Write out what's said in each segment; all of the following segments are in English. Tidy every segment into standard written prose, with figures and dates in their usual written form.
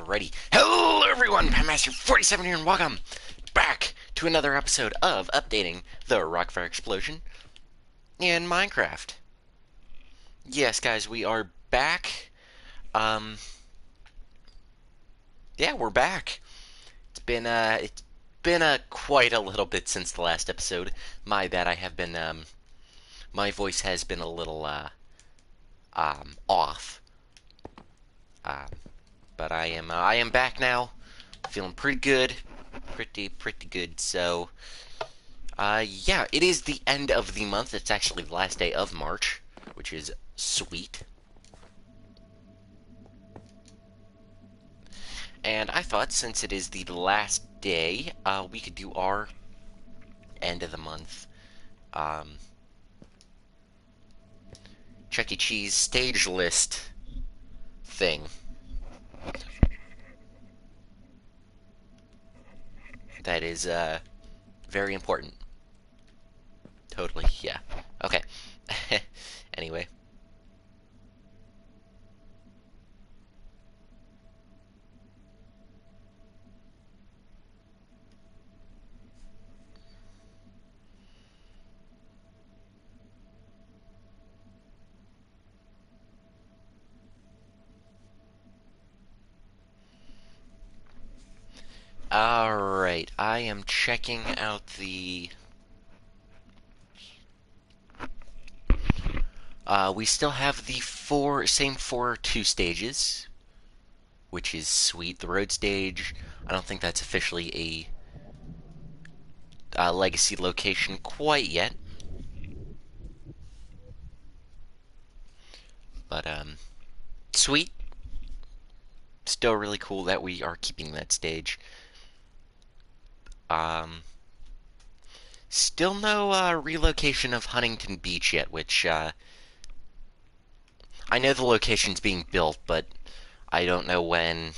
Alrighty. Hello everyone, Master47 here, and welcome back to another episode of updating the Rockfire Explosion in Minecraft. Yes, guys, we are back. Um, yeah, we're back. It's been quite a little bit since the last episode. My bad, my voice has been a little, off. Um, but I am back now. Feeling pretty good. Pretty good. So, yeah, it is the end of the month. It's actually the last day of March, which is sweet. And I thought since it is the last day, we could do our end of the month um, Chuck E. Cheese stage list thing. That is very important. Totally, yeah. Okay. Anyway. Alright, I am checking out the... we still have the same two stages, which is sweet. The road stage, I don't think that's officially a legacy location quite yet. But, sweet. Still really cool that we are keeping that stage. Um, Still no relocation of Huntington Beach yet, which I know the location's being built, but I don't know when.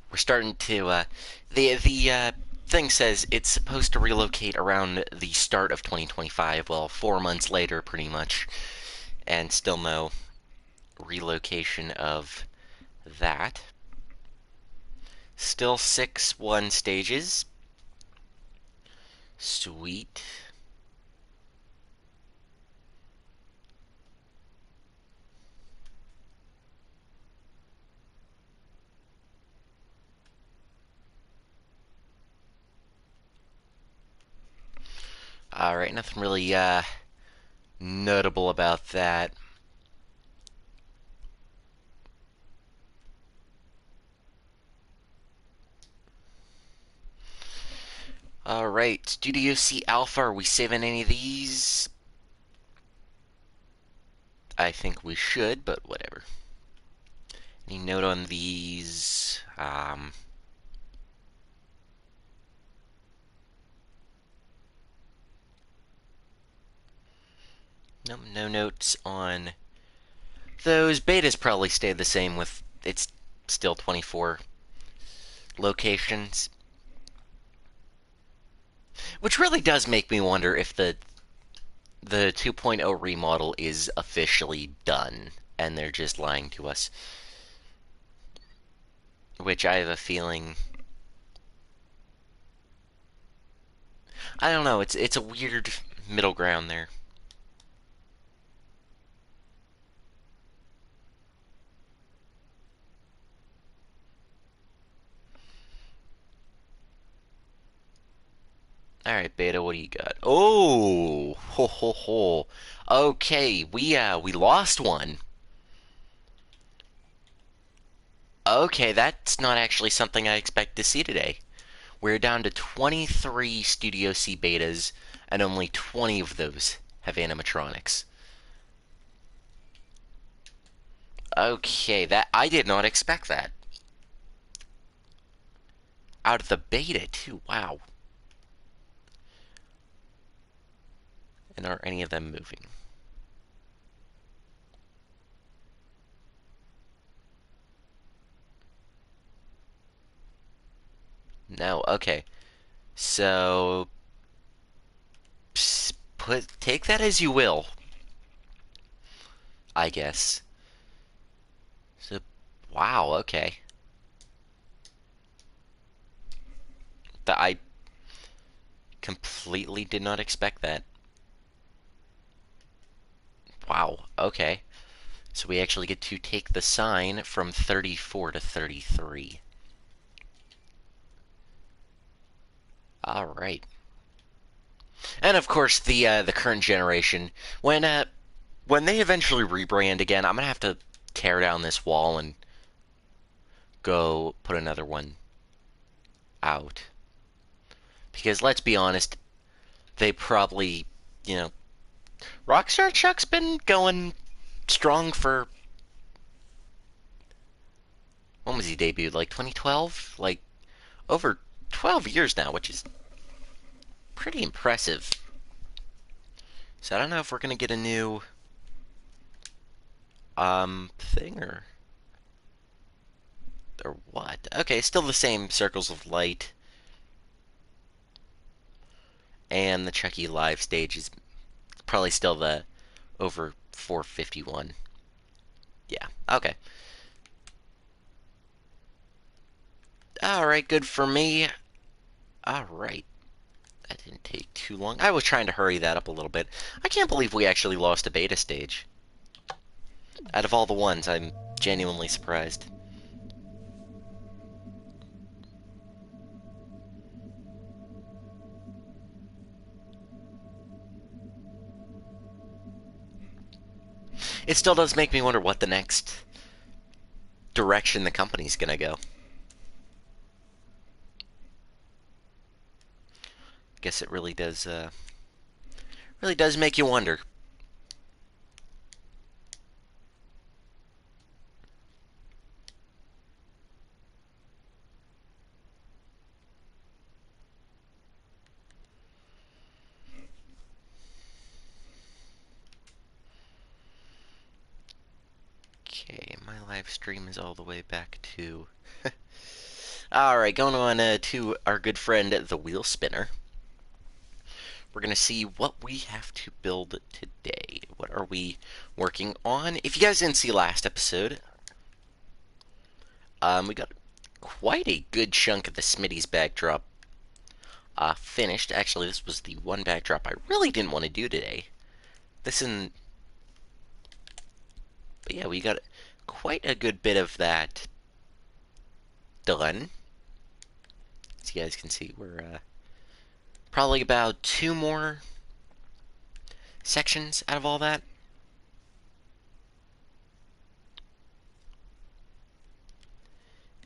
We're starting to the thing says it's supposed to relocate around the start of 2025. Well, 4 months later, pretty much, and still no relocation of that. Still 6-1 stages. Sweet. Alright, nothing really notable about that. Alright, Studio C Alpha, are we saving any of these? I think we should, but whatever. Any note on these? No notes on those. Betas probably stay the same with it's still 24 locations. Which really does make me wonder if the 2.0 remodel is officially done and they're just lying to us. Which I have a feeling, I don't know, it's a weird middle ground there. Alright, Beta, what do you got? Oh, ho ho ho. Okay, we lost one. Okay, that's not actually something I expect to see today. We're down to 23 Studio C betas, and only 20 of those have animatronics. Okay, that I did not expect that. Out of the beta, too. Wow. And are any of them moving? No. Okay. So take that as you will, I guess. Wow, okay. That I completely did not expect that. Wow, okay. So we actually get to take the sign from 34 to 33. All right. And of course, the current generation, when they eventually rebrand again, I'm gonna have to tear down this wall and go put another one out. Because let's be honest, they probably, you know, Rockstar Chuck's been going strong for, when was he debuted? Like 2012? Like over 12 years now, which is pretty impressive. So I don't know if we're gonna get a new thing or what. Okay, still the same circles of light, and the Chucky live stage is probably still the over 451. Yeah. Okay. All right. Good for me. All right. That didn't take too long. I was trying to hurry that up a little bit. I can't believe we actually lost a beta stage. Out of all the ones, I'm genuinely surprised. It still does make me wonder what the next direction the company's gonna go. Guess it really does make you wonder. Okay, my live stream is all the way back to. All right, going on to our good friend the Wheel Spinner. We're going to see what we have to build today. What are we working on? If you guys didn't see last episode, we got quite a good chunk of the Smitty's backdrop finished. Actually, this was the one backdrop I really didn't want to do today. But yeah, we got quite a good bit of that done. As you guys can see, we're probably about 2 more sections out of all that.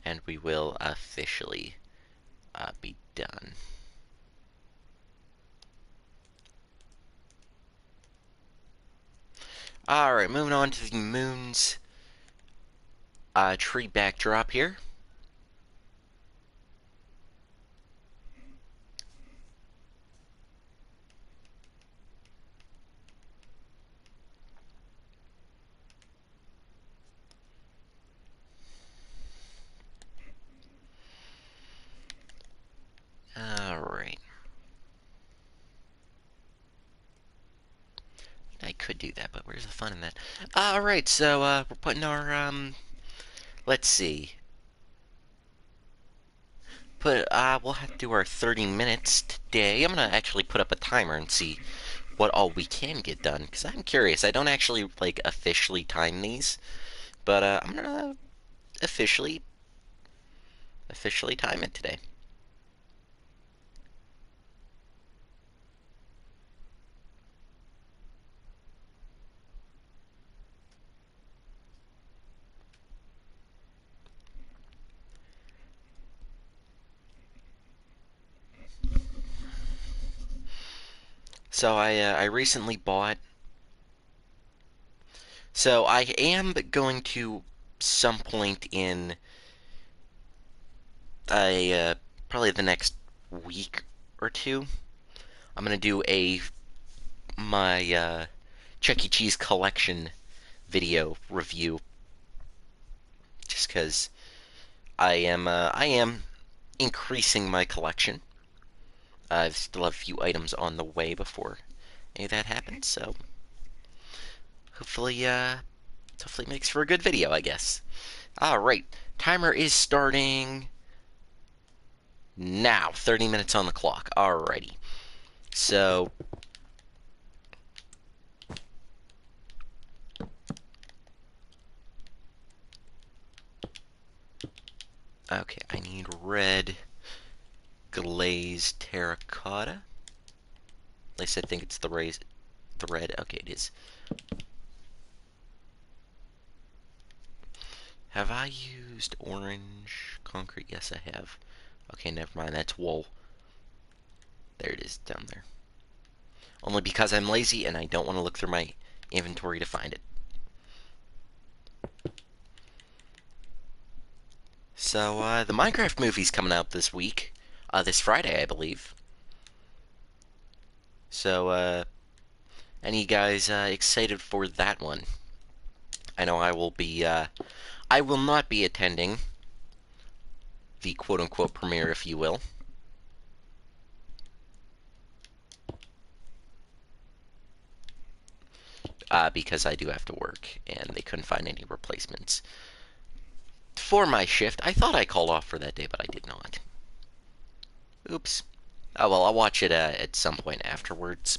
And we will officially be done. Alright, moving on to the moon's tree backdrop here. Alright. I could do that, but where's the fun in that? Alright, so we're putting our, let's see. We'll have to do our 30 minutes today. I'm gonna actually put up a timer and see what all we can get done, because I'm curious. I don't actually, like, officially time these, but I'm gonna officially time it today. So I recently bought. So I am going to some point in a probably the next week or two. I'm gonna do my Chuck E. Cheese collection video review, just because I am increasing my collection. I still have a few items on the way before any of that happens, so hopefully hopefully it makes for a good video, I guess. Alright, timer is starting now. 30 minutes on the clock. Alrighty. So, okay, I need red glazed terracotta. At least I think it's the red. Okay, it is. Have I used orange concrete? Yes, I have. Okay, never mind. That's wool. There it is, down there. Only because I'm lazy and I don't want to look through my inventory to find it. So, the Minecraft movie's coming out this week. This Friday, I believe. So, any guys excited for that one? I know I will not be attending the quote-unquote premiere, if you will. Because I do have to work, and they couldn't find any replacements for my shift. I thought I called off for that day, but I did not. Oops. Oh well, I'll watch it at some point afterwards.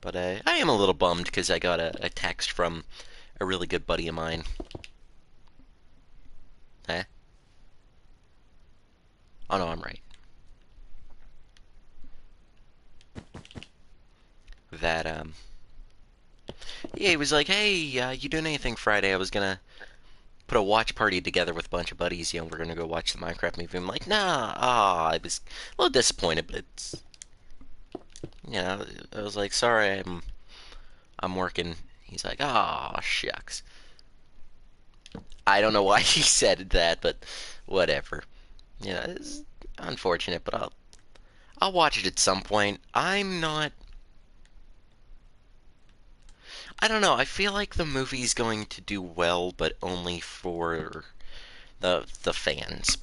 But I am a little bummed because I got a text from a really good buddy of mine. Eh? Oh no, I'm right. That yeah, he was like, "Hey, you doing anything Friday? I was gonna put a watch party together with a bunch of buddies. You know, we're gonna go watch the Minecraft movie." I'm like, "Nah, I was a little disappointed, but it's, I was like, sorry, I'm working." He's like, "Ah, shucks." I don't know why he said that, but whatever. It's unfortunate, but I'll watch it at some point. I don't know. I feel like the movie's going to do well, but only for the fans.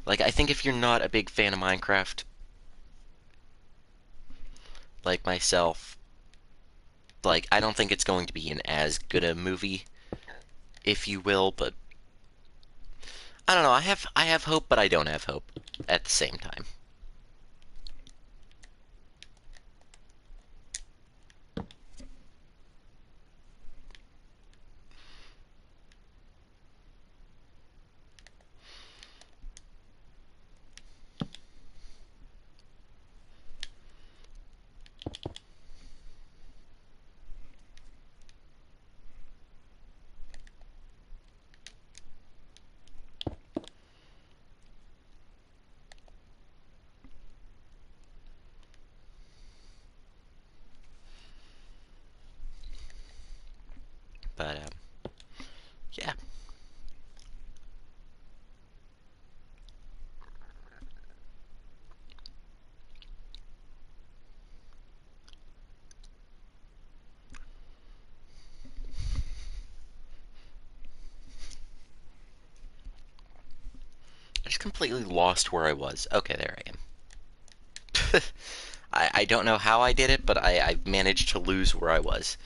Like, I think if you're not a big fan of Minecraft, like myself, like, I don't think it's going to be an as good a movie, if you will, but I don't know. I have hope, but I don't have hope at the same time. But yeah. I just completely lost where I was. Okay, there I am. I don't know how I did it, but I managed to lose where I was.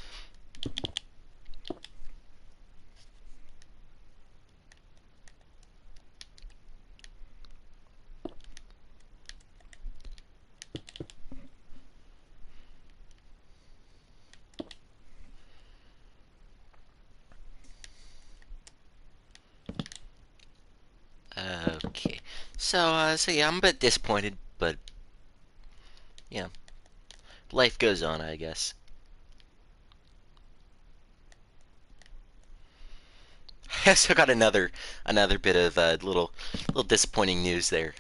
Okay. So yeah, I'm a bit disappointed, but yeah, life goes on, I guess. I also got another bit of little disappointing news there.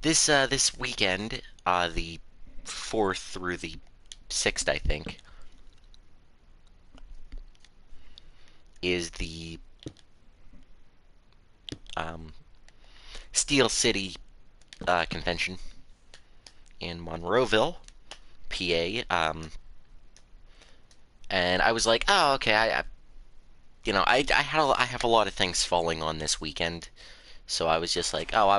This weekend, the 4th through the 6th, I think, is the um, Steel City convention in Monroeville, PA. And I was like, oh, okay. I have a lot of things falling on this weekend, so I was just like, oh,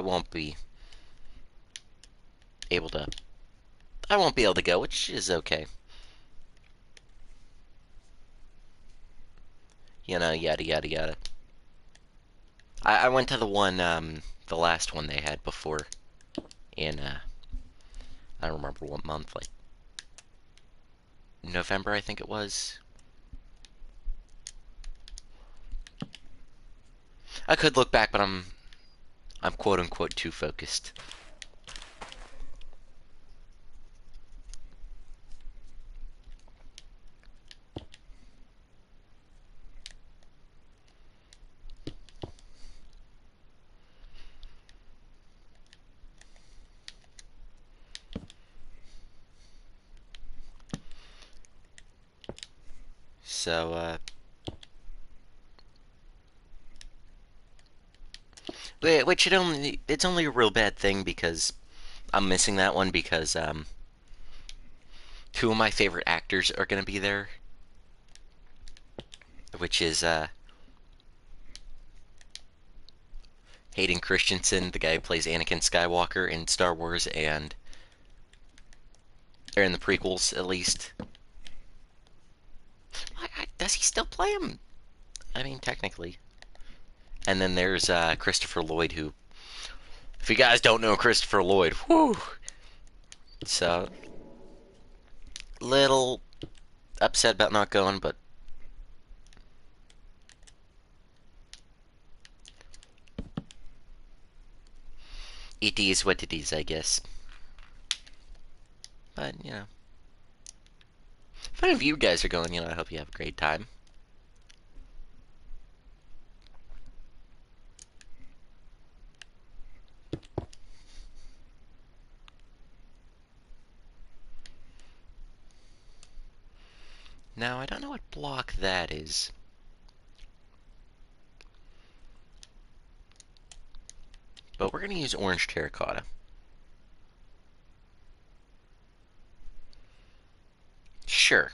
able to, I won't be able to go, which is okay. you know, yada yada yada. I went to the one, the last one they had before in, I don't remember what month, like November, I think it was. I could look back, but I'm quote unquote too focused. So, which it's only a real bad thing because I'm missing that one because two of my favorite actors are gonna be there, which is Hayden Christensen, the guy who plays Anakin Skywalker in Star Wars, and or in the prequels at least. Does he still play him? I mean, technically. And then there's Christopher Lloyd, who, if you guys don't know Christopher Lloyd, whoo, so little upset about not going, but it is what it is, I guess. But you know, if any of you guys are going, you know, I hope you have a great time. Now, I don't know what block that is. But we're going to use orange terracotta. Sure.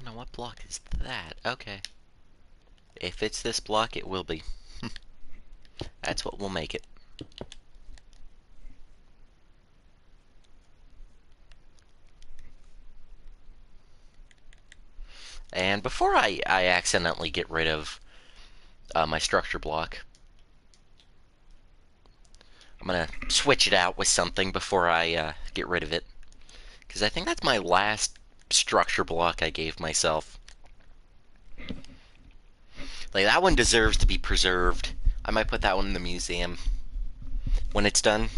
Now, what block is that? Okay. If it's this block, it will be. That's what will make it. And before I accidentally get rid of my structure block, I'm going to switch it out with something before I get rid of it. Because I think that's my last structure block I gave myself. Like, that one deserves to be preserved. I might put that one in the museum when it's done.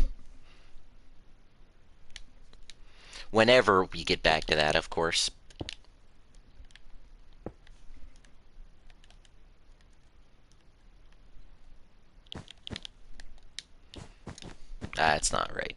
Whenever we get back to that, of course. That's not right.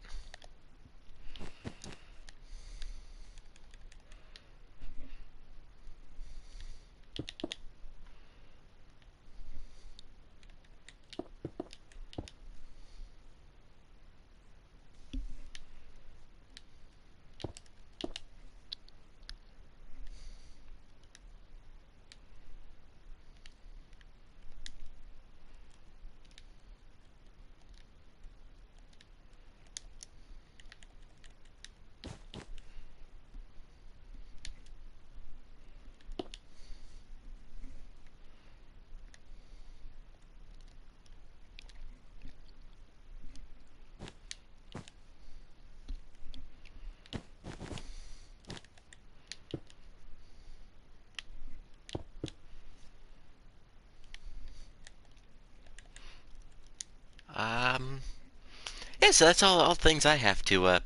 Yeah, so that's all things I have to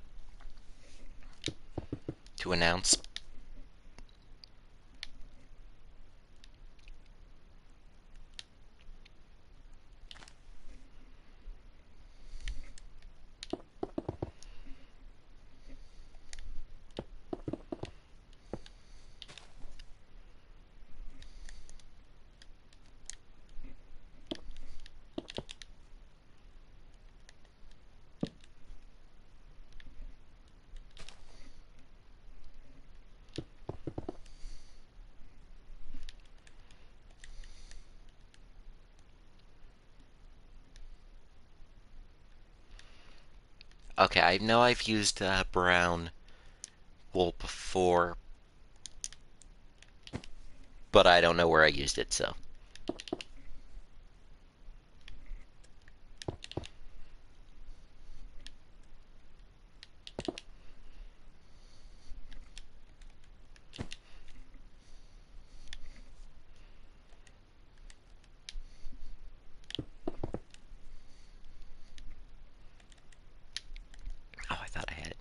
to announce. Okay, I know I've used brown wool before, but I don't know where I used it, so. Oh, I thought I had it.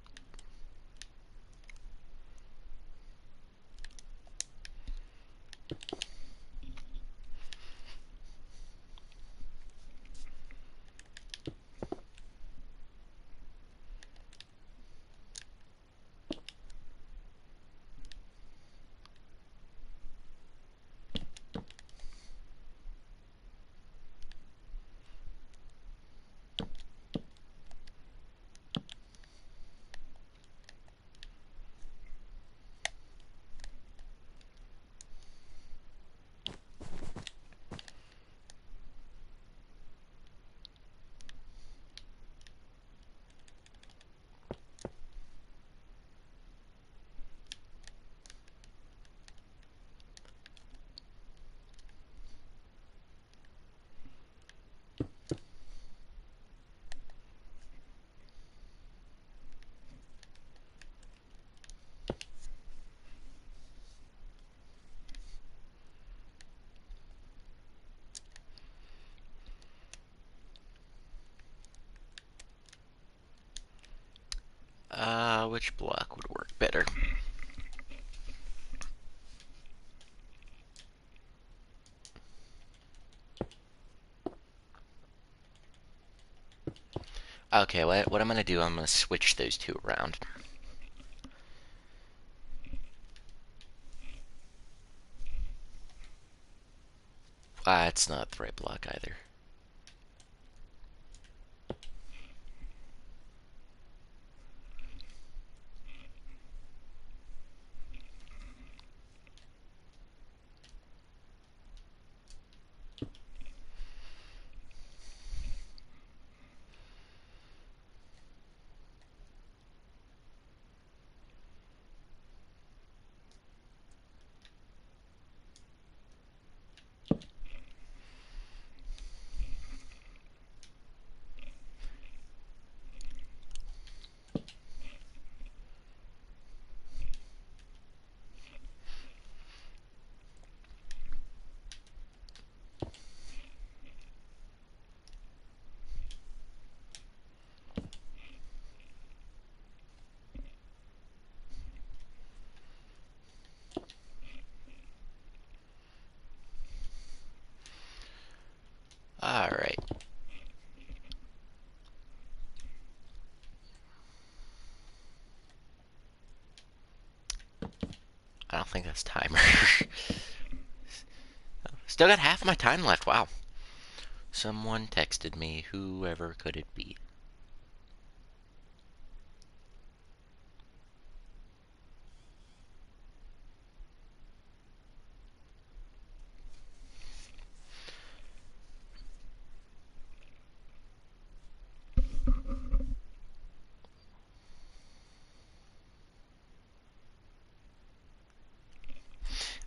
Which block would work better? Okay, what I'm gonna do, I'm gonna switch those two around. It's not the right block either. Alright. I don't think that's timer. Still got half my time left, wow. Someone texted me, whoever could it be?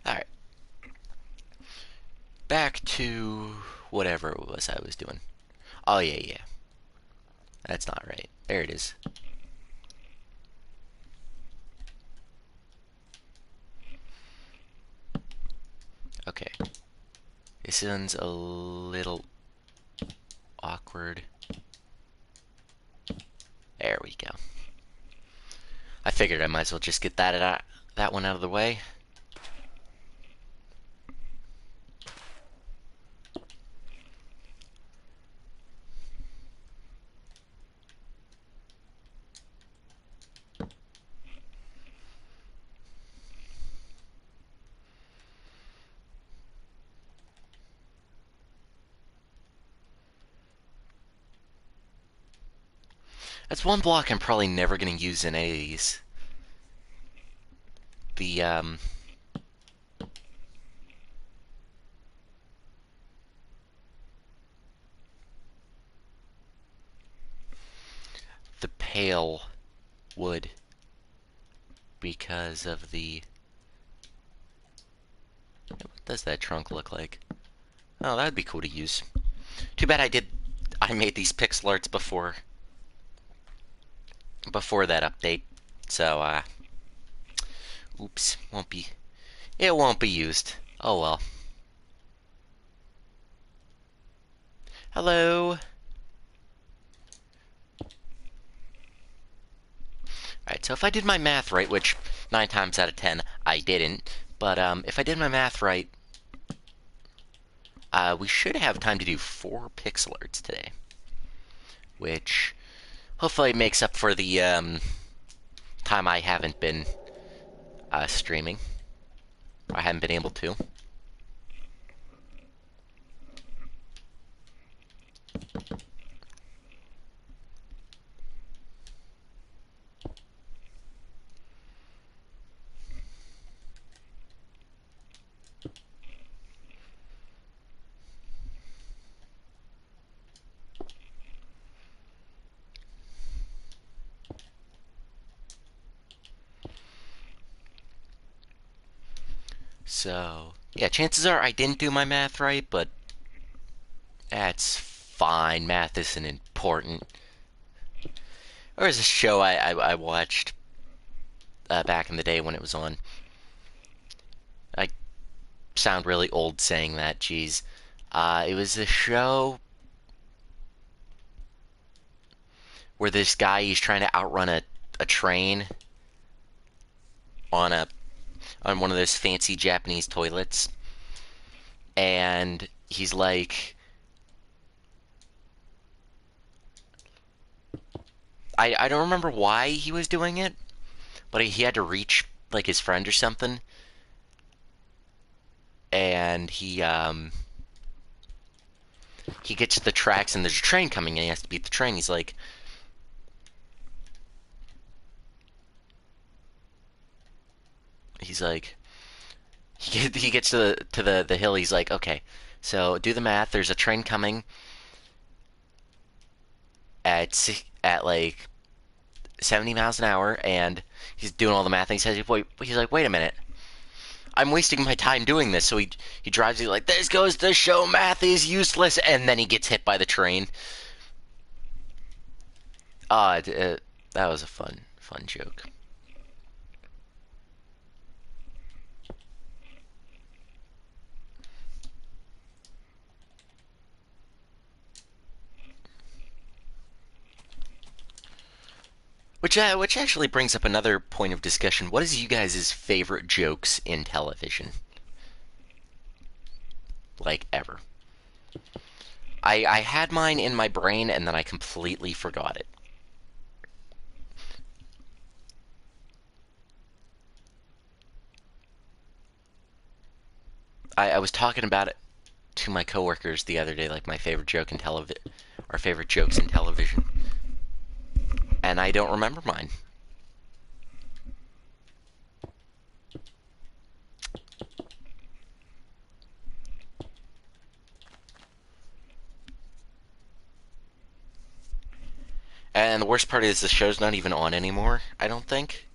Alright. Back to whatever it was I was doing. Oh, yeah. That's not right. There it is. Okay. This one's a little awkward. There we go. I figured I might as well just get that one out of the way. That's one block I'm probably never going to use in any of these. The, the pale wood. Because of the... What does that trunk look like? Oh, that'd be cool to use. Too bad I made these pixel arts before that update. So, oops, it won't be used. Oh well. Hello. Alright, so if I did my math right, which 9 times out of 10 I didn't, but if I did my math right, we should have time to do 4 pixel arts today. Which hopefully makes up for the time I haven't been streaming. I haven't been able to. So, yeah, chances are I didn't do my math right, but that's fine. Math isn't important. There was a show I watched back in the day when it was on. I sound really old saying that, geez. It was a show where this guy, he's trying to outrun a train on one of those fancy Japanese toilets. And he's like... I don't remember why he was doing it, but he had to reach, like, his friend or something. And he gets to the tracks and there's a train coming and he has to beat the train. He's like... He gets to the hill. He's like, okay, so do the math. There's a train coming at like 70 miles an hour, and he's doing all the math. And he says, he's like, wait a minute, I'm wasting my time doing this. So he drives. He's like, this goes to show math is useless, and then he gets hit by the train. That was a fun joke. Which actually brings up another point of discussion. What is you guys' favorite jokes in television? Like, ever. I had mine in my brain and then I completely forgot it. I was talking about it to my coworkers the other day, like my favorite joke in television, our favorite jokes in television. And I don't remember mine. And the worst part is the show's not even on anymore, I don't think.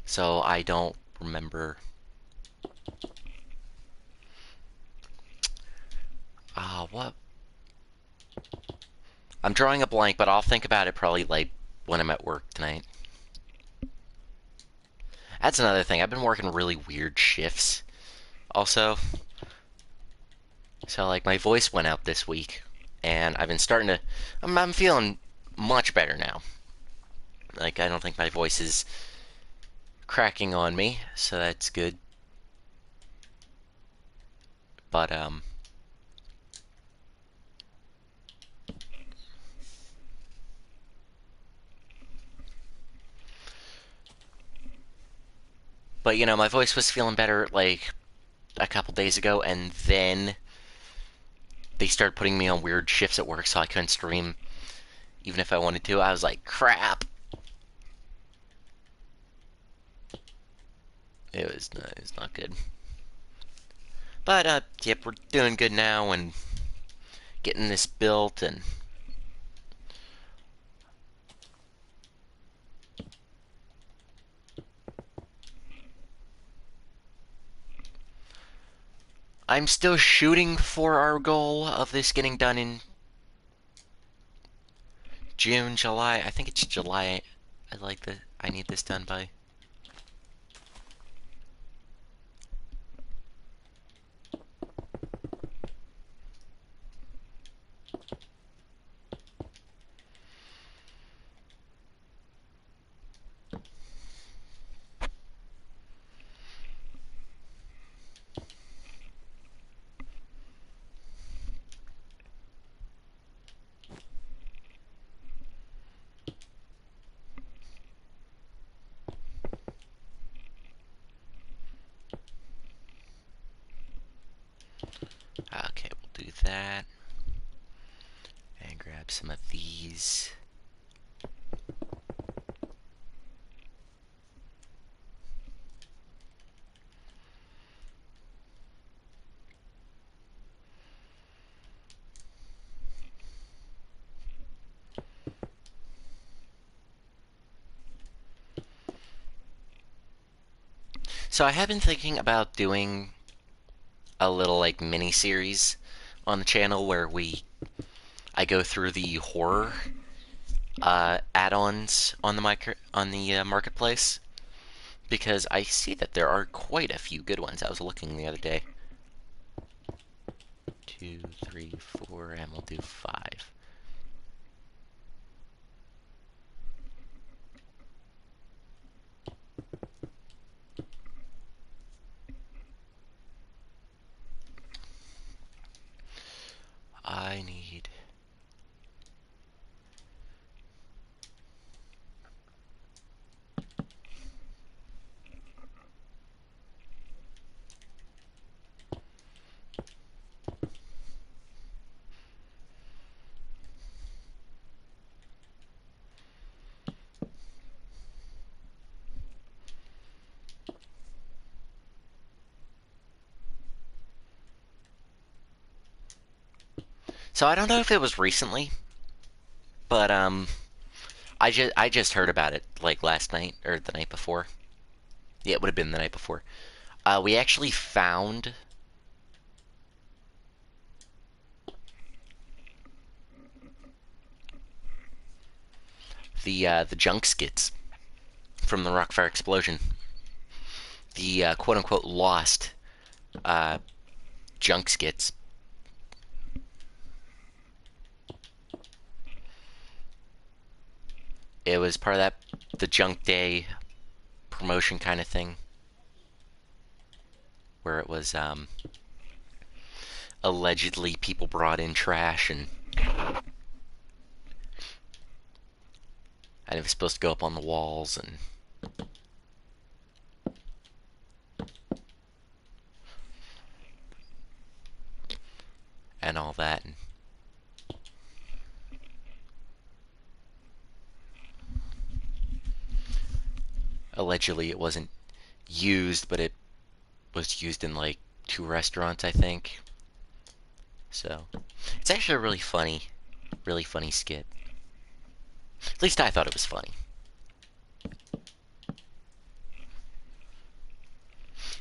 So I don't remember. What? I'm drawing a blank, but I'll think about it probably like when I'm at work tonight. That's another thing. I've been working really weird shifts also. So like my voice went out this week and I've been starting to I'm feeling much better now. Like, I don't think my voice is cracking on me, so that's good. But, you know, my voice was feeling better, like, a couple days ago, and then they started putting me on weird shifts at work, so I couldn't stream even if I wanted to. I was like, crap. It was not good. But, yep, we're doing good now and getting this built, and I'm still shooting for our goal of this getting done in June, July. I think it's July. I need this done by. Okay, we'll do that. And grab some of these. So I have been thinking about doing a little like mini series on the channel where I go through the horror add-ons on the marketplace, because I see that there are quite a few good ones. I was looking the other day. 2, 3, 4, and we'll do 5. I need. So I don't know if it was recently, but I just heard about it like last night or the night before. Yeah, it would have been the night before. We actually found the junk skits from the Rockfire explosion. The quote unquote lost uh, junk skits. It was part of the Junk Day promotion kind of thing, where it was allegedly people brought in trash, and it was supposed to go up on the walls and all that. And allegedly it wasn't used, but it was used in like 2 restaurants, I think. So it's actually a really funny skit. At least I thought it was funny.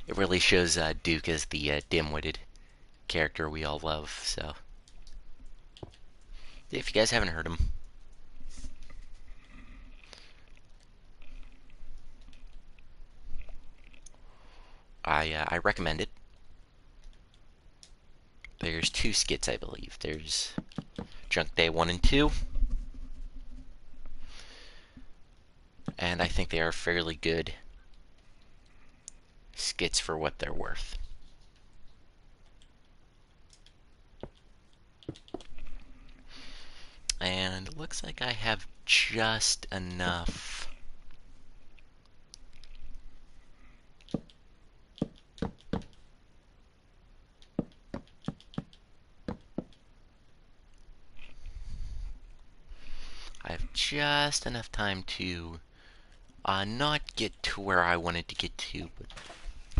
It really shows Duke as the dim-witted character we all love. So if you guys haven't heard him, I recommend it. There's 2 skits, I believe. There's Junk Day 1 and 2, and I think they are fairly good skits for what they're worth. And it looks like I have just enough. I have just enough time to not get to where I wanted to get to, but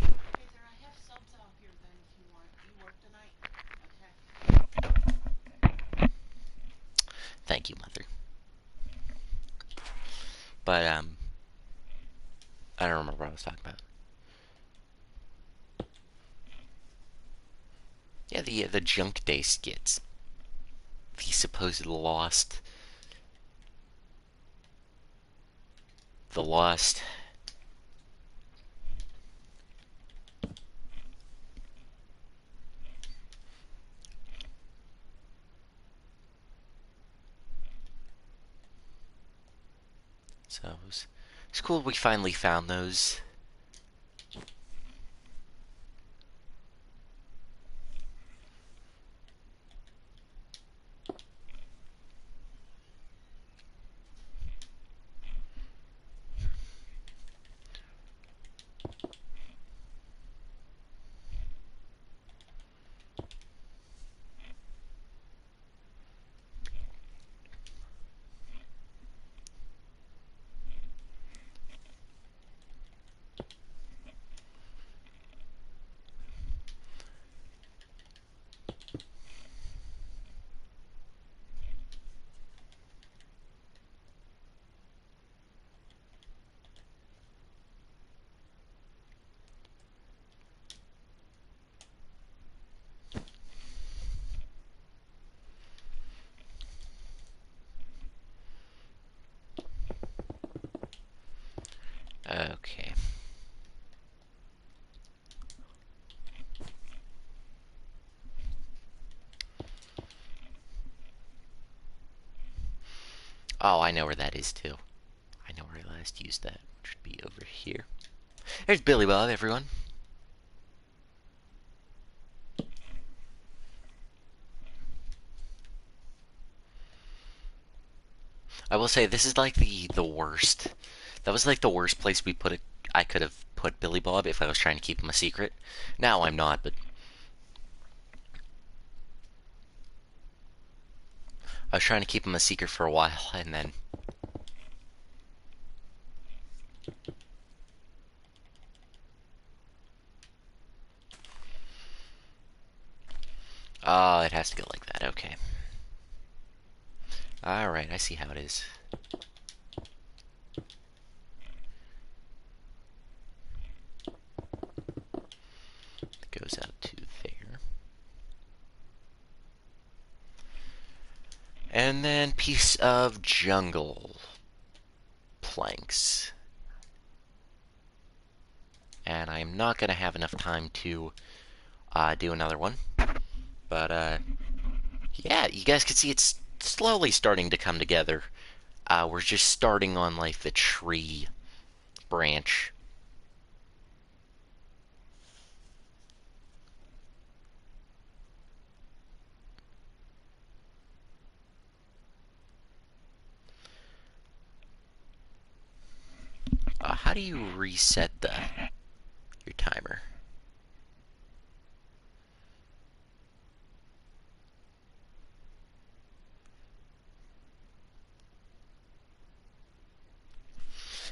Hey there, I have subs out here then if you want. Do you work tonight? Okay. thank you, Mother. But I don't remember what I was talking about. Yeah, the Junk Day skits. The supposed lost. The lost. So it's cool we finally found those. Okay. Oh, I know where that is too. I know where I last used that, which would be over here. There's Billy Bob, everyone. I will say this is like the worst. That was like the worst place we put it. I could have put Billy Bob if I was trying to keep him a secret. Now I'm not, but I was trying to keep him a secret for a while, and then oh, it has to go like that. Okay. All right, I see how it is. It goes out to there. And then piece of jungle planks. And I'm not going to have enough time to do another one. But, yeah, you guys can see it's slowly starting to come together. We're just starting on, like, the tree branch. How do you reset your timer?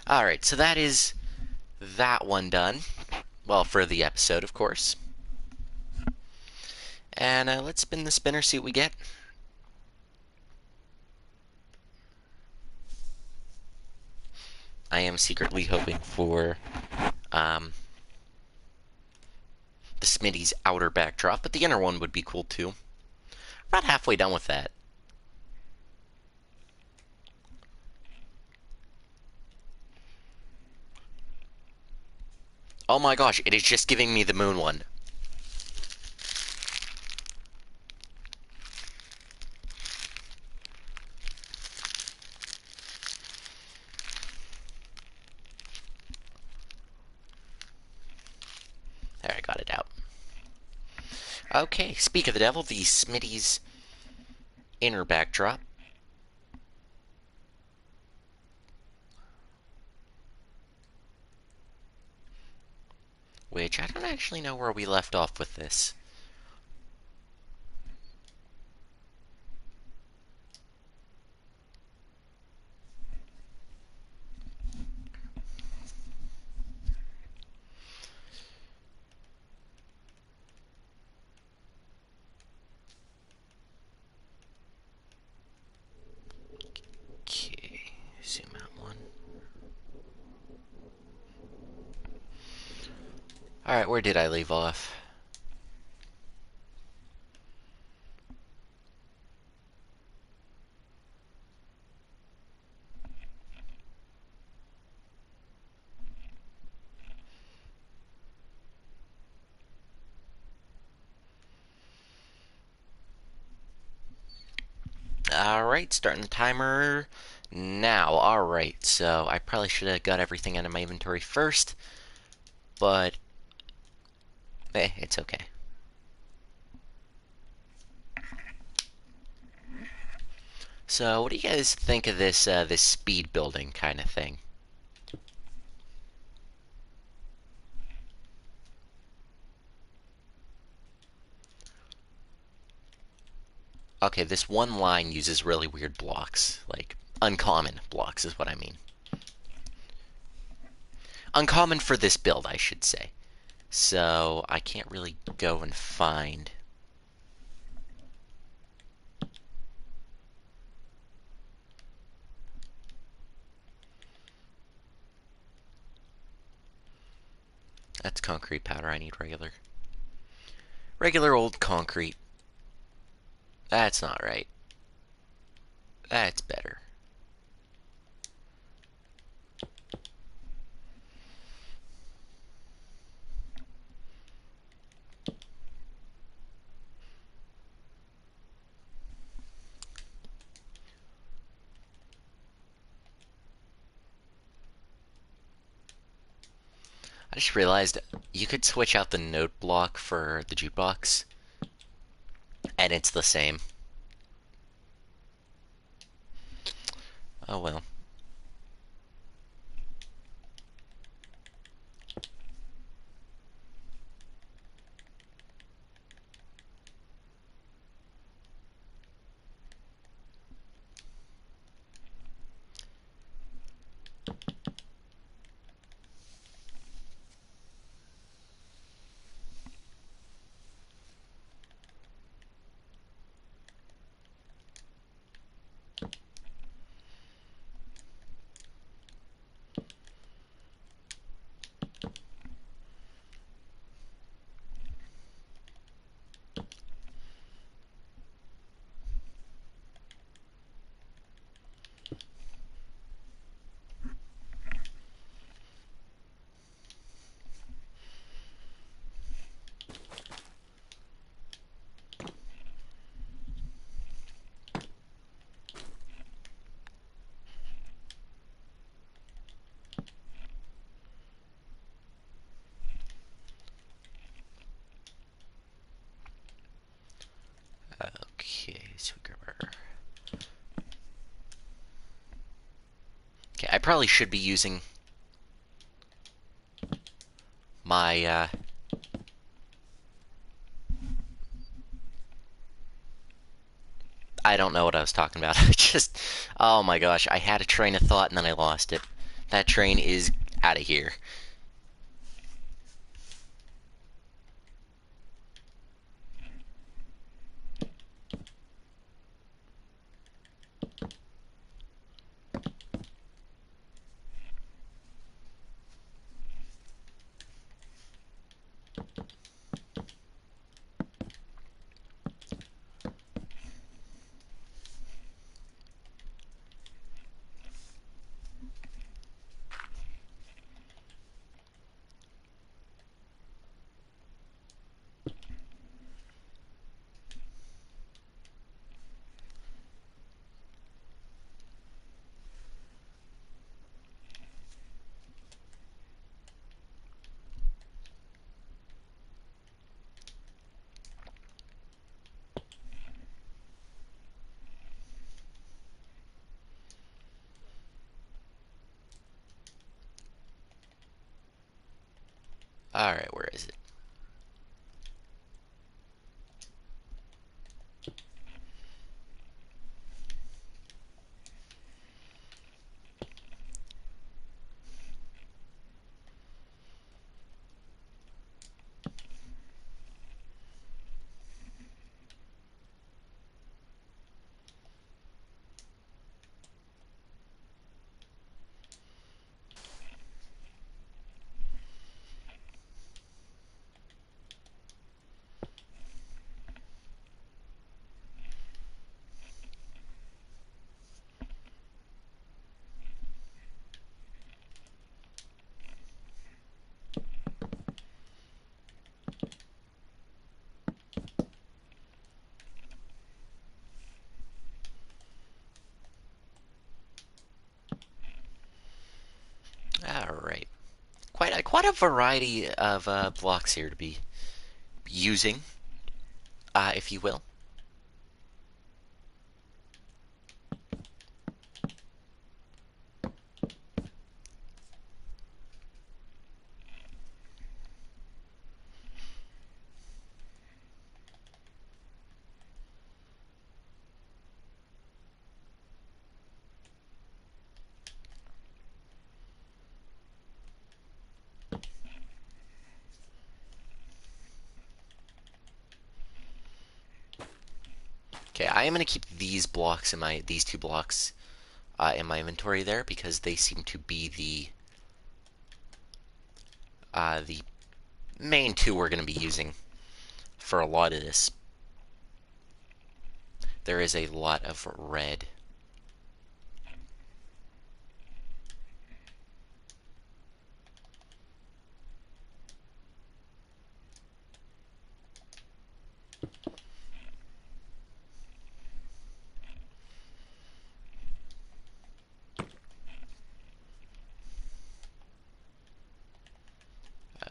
Alright, so that is that one done. Well, for the episode, of course. And let's spin the spinner, see what we get. I am secretly hoping for the Smitty's outer backdrop, but the inner one would be cool too. About halfway done with that. Oh my gosh, it is just giving me the moon one. Okay, speak of the devil, the Smitty's inner backdrop. Which I don't actually know where we left off with this. Okay, zoom out one. Alright, where did I leave off? Alright, starting the timer now. Alright, so I probably should have got everything out of my inventory first, but it's okay. So, what do you guys think of this speed building kind of thing? Okay, this one line uses really weird blocks, like uncommon blocks is what I mean. Uncommon for this build, I should say. So, I can't really go and find. That's concrete powder. I need regular. Regular old concrete. That's not right. That's better. I just realized you could switch out the note block for the jukebox, and it's the same. Oh well. Okay, so we grab our. Okay, I probably should be using my I don't know what I was talking about. I just, oh my gosh, I had a train of thought and then I lost it. That train is out of here. Alright, where is it? Alright. Quite a variety of blocks here to be using, if you will. Okay, I am going to keep these blocks in these two blocks in my inventory there because they seem to be the main two we're going to be using for a lot of this. There is a lot of red.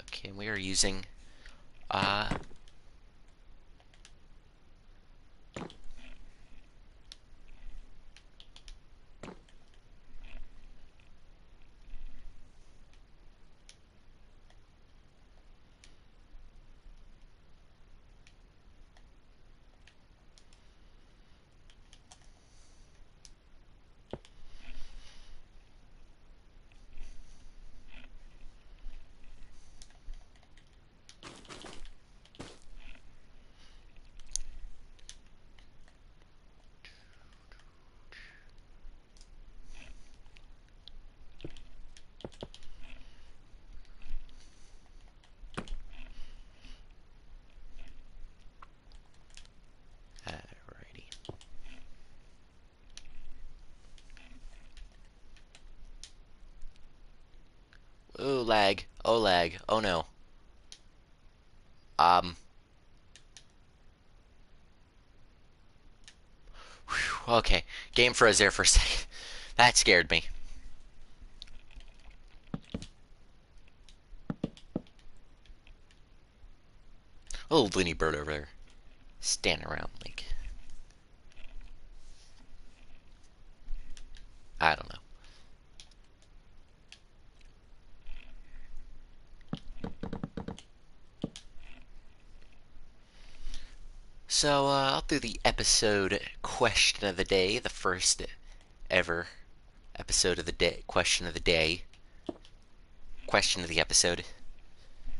Okay, we are using uh, alrighty. Ooh, lag. Oh, lag. Oh no. Um. Whew, okay, game froze there for a second. That scared me. A little loony bird over there, standing around like I don't know. So I'll do the episode question of the day, the first ever episode of the day, question of the day, question of the episode.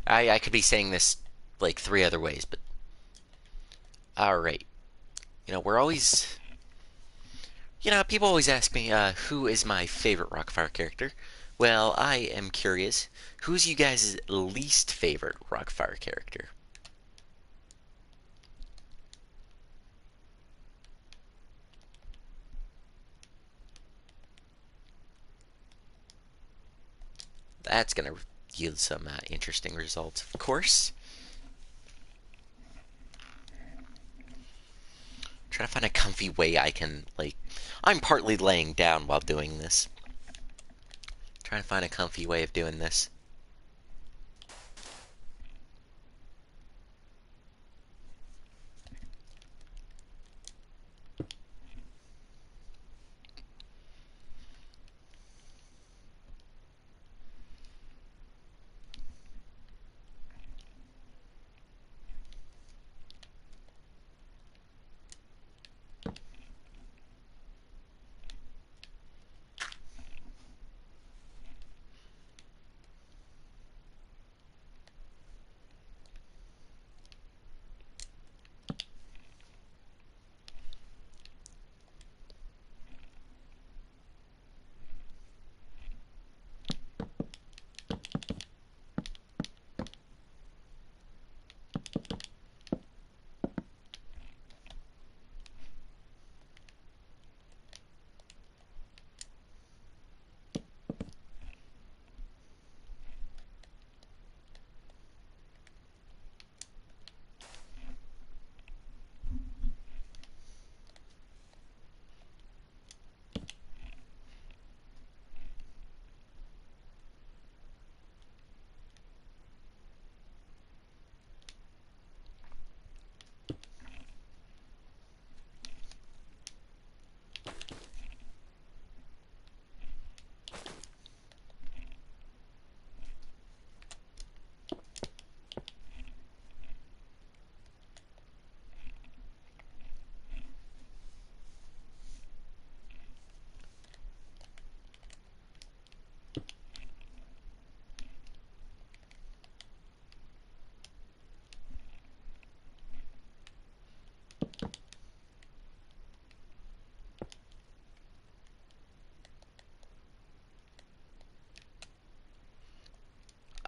I could be saying this like three other ways, but all right. We're always, people always ask me, who is my favorite Rockfire character? Well, I am curious. Who's you guys' least favorite Rockfire character? That's gonna yield some interesting results, of course. Try to find a comfy way I can, like, I'm partly laying down while doing this. Trying to find a comfy way of doing this.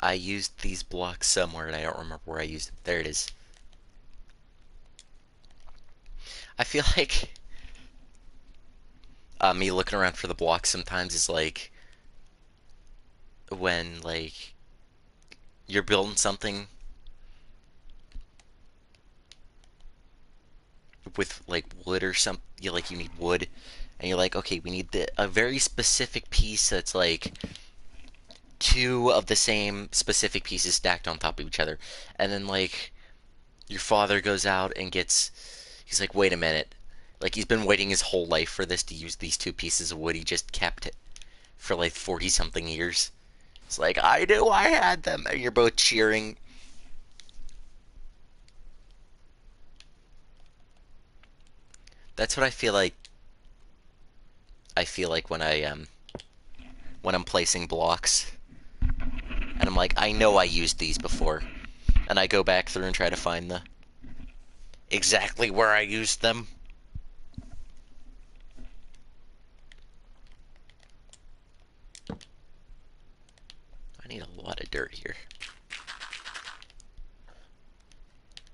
I used these blocks somewhere and I don't remember where I used them. There it is. I feel like me looking around for the blocks sometimes is like when like you're building something with like wood or something. You need wood, and you're like, okay, we need a very specific piece that's like two of the same specific pieces stacked on top of each other, and then like your father goes out and gets. He's like, wait a minute. Like he's been waiting his whole life for this to use these two pieces of wood. He just kept it for like 40 something years. It's like, I knew I had them. And you're both cheering. That's what I feel like. I feel like when I'm placing blocks, and I'm like, I know I used these before, and I go back through and try to find the exactly where I used them. I need a lot of dirt here.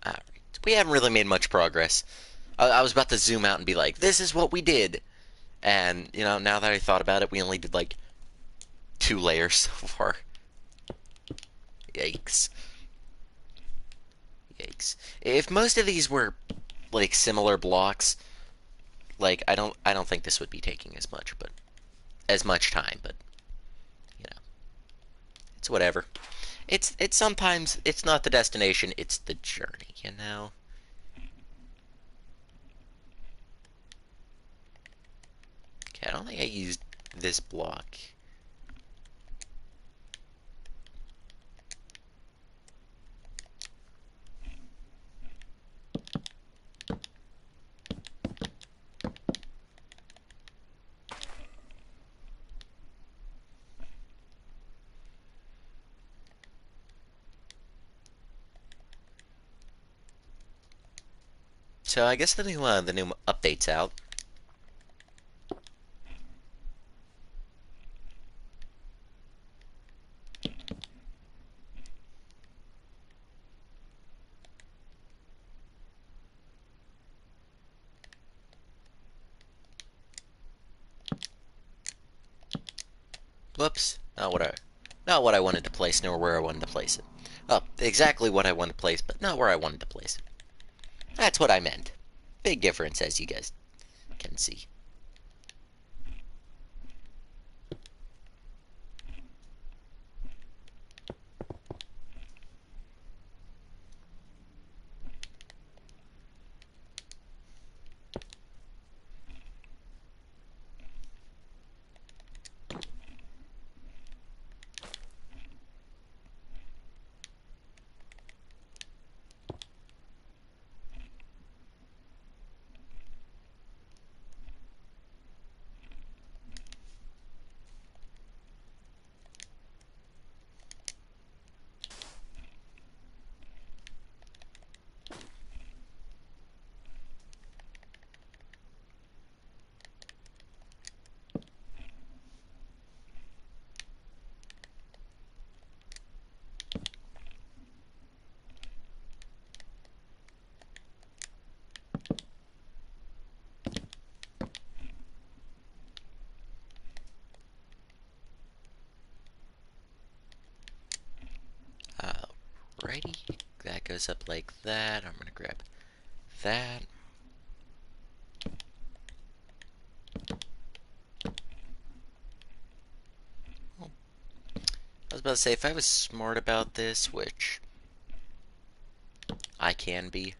Alright. We haven't really made much progress. I was about to zoom out and be like, this is what we did. And, now that I thought about it, we only did like 2 layers so far. Yikes. Yikes. If most of these were like similar blocks, like I don't think this would be taking as much time, but you know, it's whatever. It's sometimes it's not the destination, it's the journey. Okay, I don't think I used this block. So I guess the new update's out. Whoops. Not what I wanted to place, nor where I wanted to place it. Oh, exactly what I wanted to place, but not where I wanted to place it. That's what I meant. Big difference, as you guys can see. Alrighty. That goes up like that. I'm gonna grab that. Oh, I was about to say, if I was smart about this, which I can be,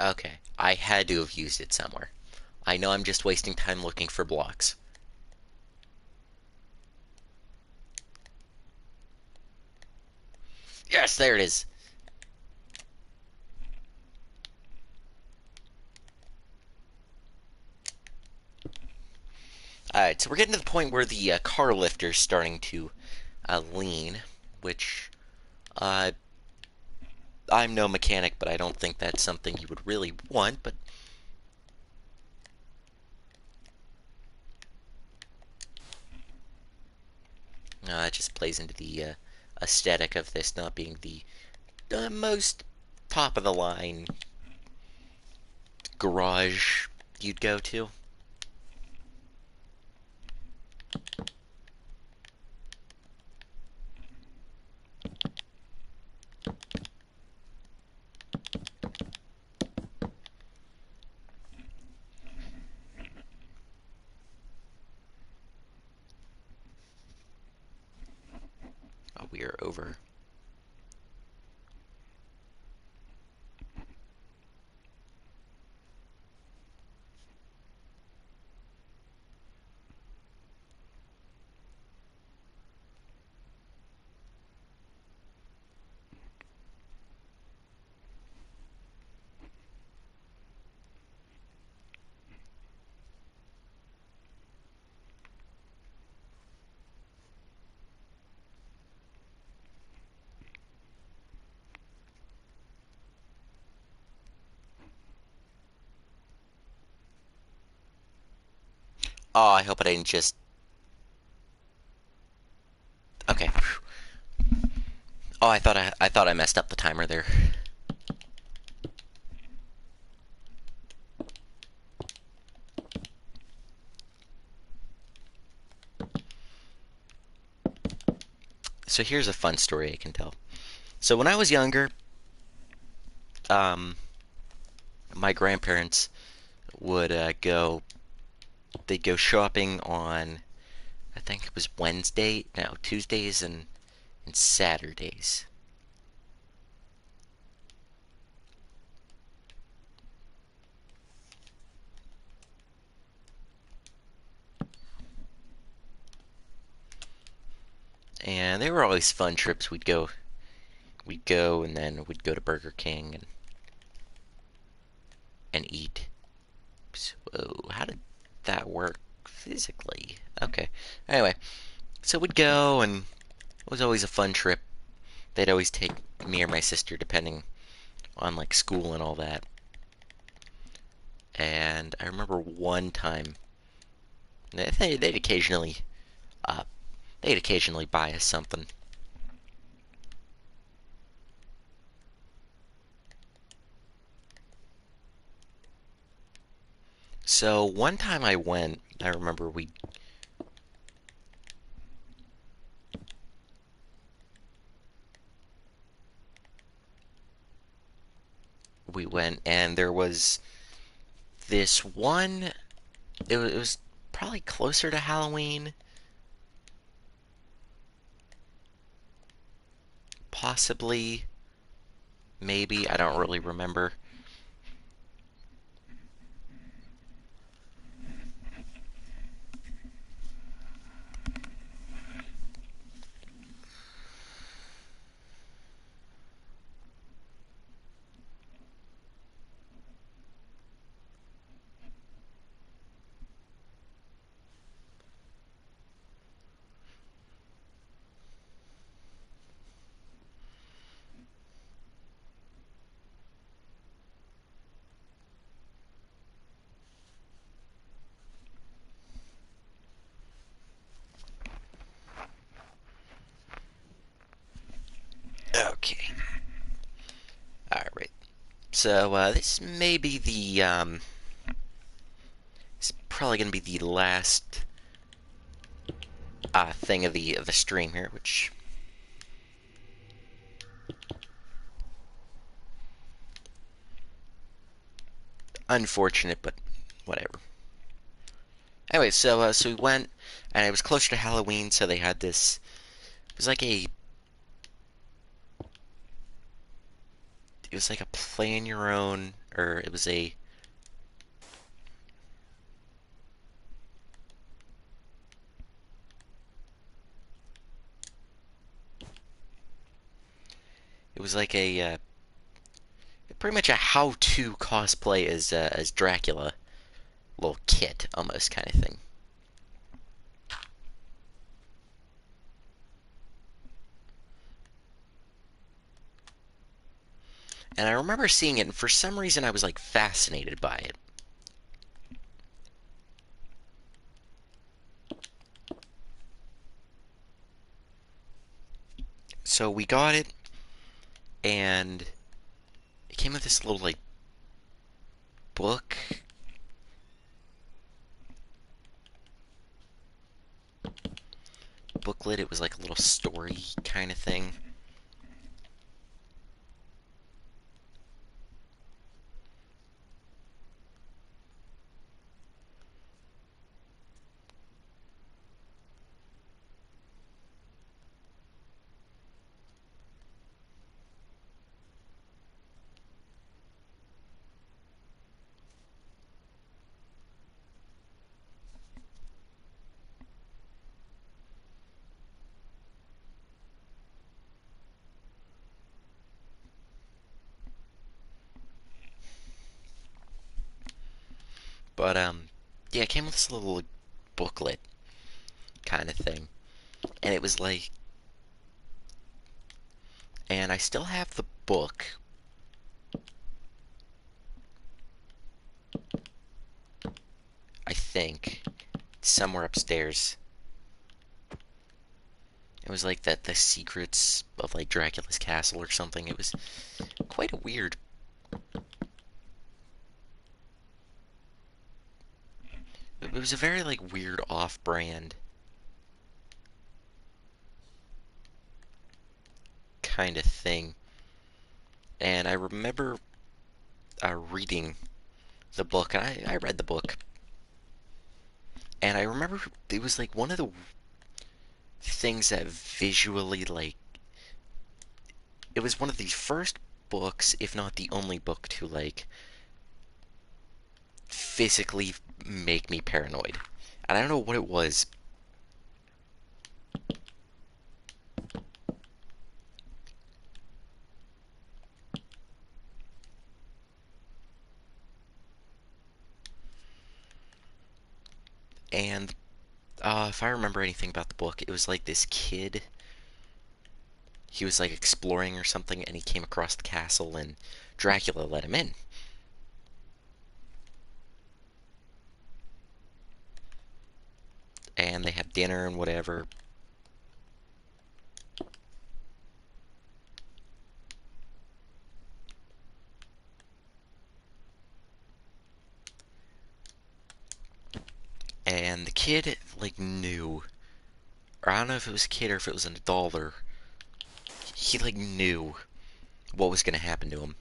Okay, I had to have used it somewhere. I know I'm just wasting time looking for blocks. Yes, there it is. Alright, so we're getting to the point where the car lifter's starting to lean, which uh, I'm no mechanic, but I don't think that's something you would really want, but it just plays into the aesthetic of this not being the most top of the line garage you'd go to. Oh, we are over. Oh, I hope I didn't just. Okay. Oh, I thought I messed up the timer there. So here's a fun story I can tell. So when I was younger, um, my grandparents would they'd go shopping on, I think it was Wednesday, no, Tuesdays and Saturdays. And they were always fun trips. We'd go and then we'd go to Burger King and eat. So, how did that work physically? Okay. Anyway, so we'd go and it was always a fun trip. They'd always take me or my sister depending on like school and all that. And I remember one time they'd occasionally uh, they'd occasionally buy us something. So one time I went, I remember we went and there was this one. It was probably closer to Halloween, possibly, maybe. I don't really remember. Okay. All right. So this may be the it's probably gonna be the last thing of the stream here, which unfortunate, but whatever. Anyway, so we went, and it was closer to Halloween, so they had this. It was like a. It was like a plan your own, or it was like a pretty much a how-to cosplay as Dracula, little kit almost kind of thing. And I remember seeing it, and for some reason I was like fascinated by it. So we got it, and it came with this little like book. Booklet. It was like a little story kind of thing. But yeah, it came with this little booklet kind of thing, and it was like, and I still have the book. I think somewhere upstairs. It was like that the secrets of like Dracula's castle or something. It was quite a weird. It was a very like weird off-brand kind of thing. And I remember reading the book, and I read the book, and I remember it was like one of the things that visually like it was one of the first books, if not the only book, to like physically make me paranoid. And I don't know what it was. And if I remember anything about the book, it was like this kid. He was like exploring or something, and he came across the castle, and Dracula let him in. And they had dinner and whatever. And the kid like knew, or I don't know if it was a kid or if it was an adult, or he like knew what was gonna happen to him.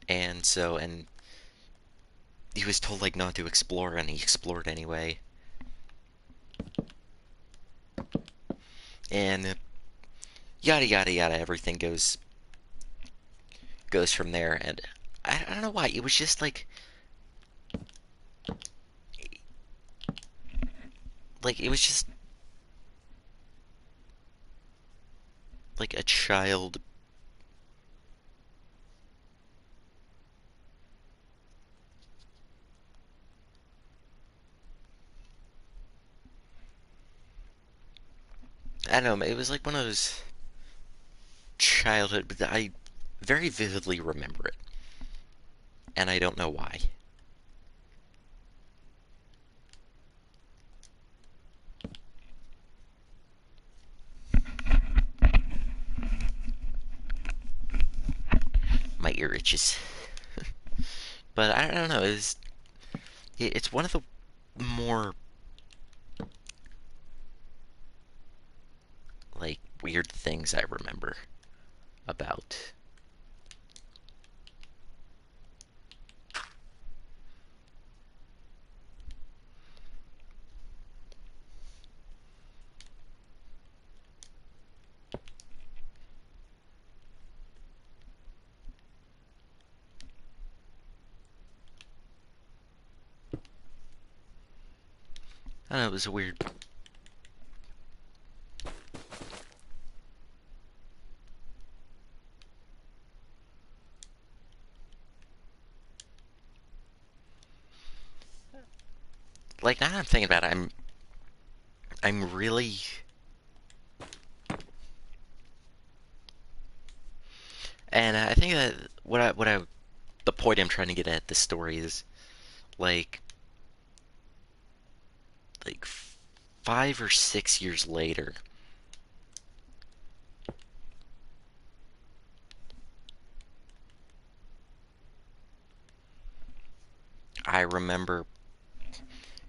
And he was told like not to explore, and he explored anyway. And yada yada yada, everything goes from there. And I don't know why it was just like it was just like a child. I don't know. It was like one of those childhood, but I very vividly remember it, and I don't know why. My ear itches. But I don't know. It's one of the more like weird things I remember about. I don't know, it was a weird. Like now that I'm thinking about it, I'm really. And I think that the point I'm trying to get at this story is like like 5 or 6 years later, I remember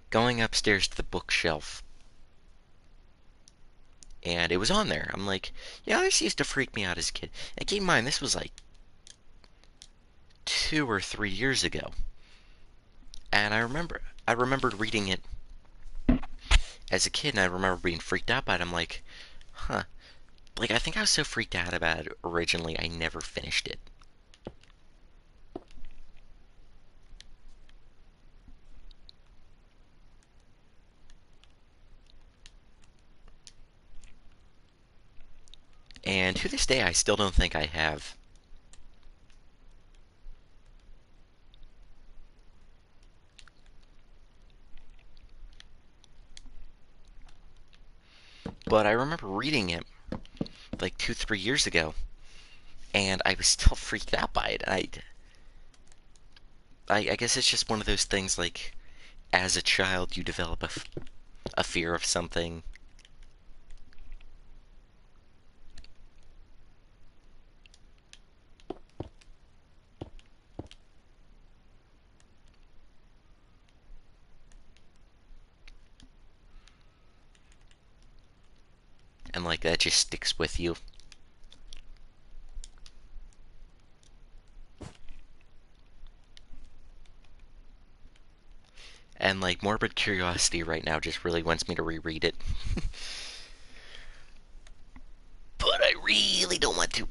going upstairs to the bookshelf and it was on there. I'm like, yeah, this used to freak me out as a kid. And keep in mind, this was like 2 or 3 years ago, and I remembered reading it as a kid, and I remember being freaked out by it. I'm like, huh. Like, I think I was so freaked out about it originally, I never finished it. And to this day, I still don't think I have. But I remember reading it like 2, 3 years ago, and I was still freaked out by it. I guess it's just one of those things like, as a child, you develop a fear of something, and like that just sticks with you. And like Morbid Curiosity right now just really wants me to reread it. But I really don't want to.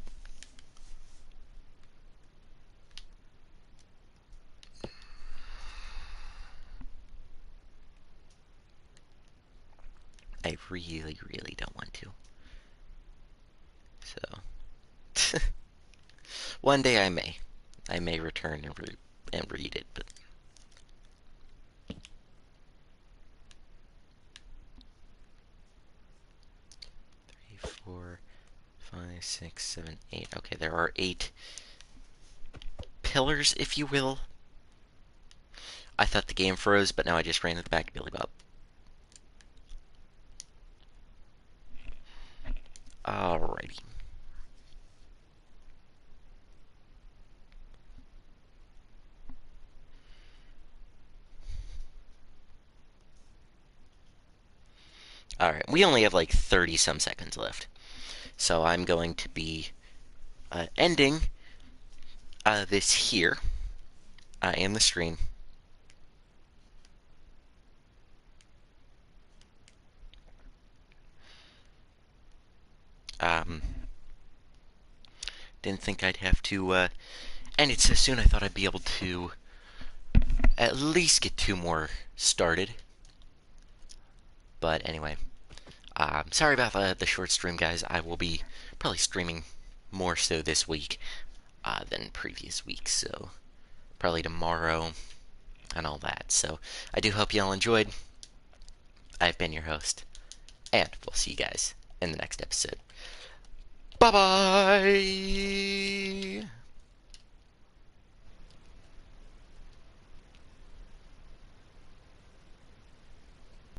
I really, really don't want to. So, one day I may. I may return and read it, but 3, 4, 5, 6, 7, 8. Okay, there are 8 pillars, if you will. I thought the game froze, but now I just ran it back to Billy Bob. Alrighty. Alright, we only have like 30 some seconds left. So I'm going to be ending this here in the stream. Um, didn't think I'd have to end it so soon. I thought I'd be able to at least get 2 more started. But anyway, sorry about the short stream, guys. I will be probably streaming more so this week than previous weeks, so probably tomorrow and all that. So I do hope y'all enjoyed. I've been your host, and we'll see you guys in the next episode. Bye bye!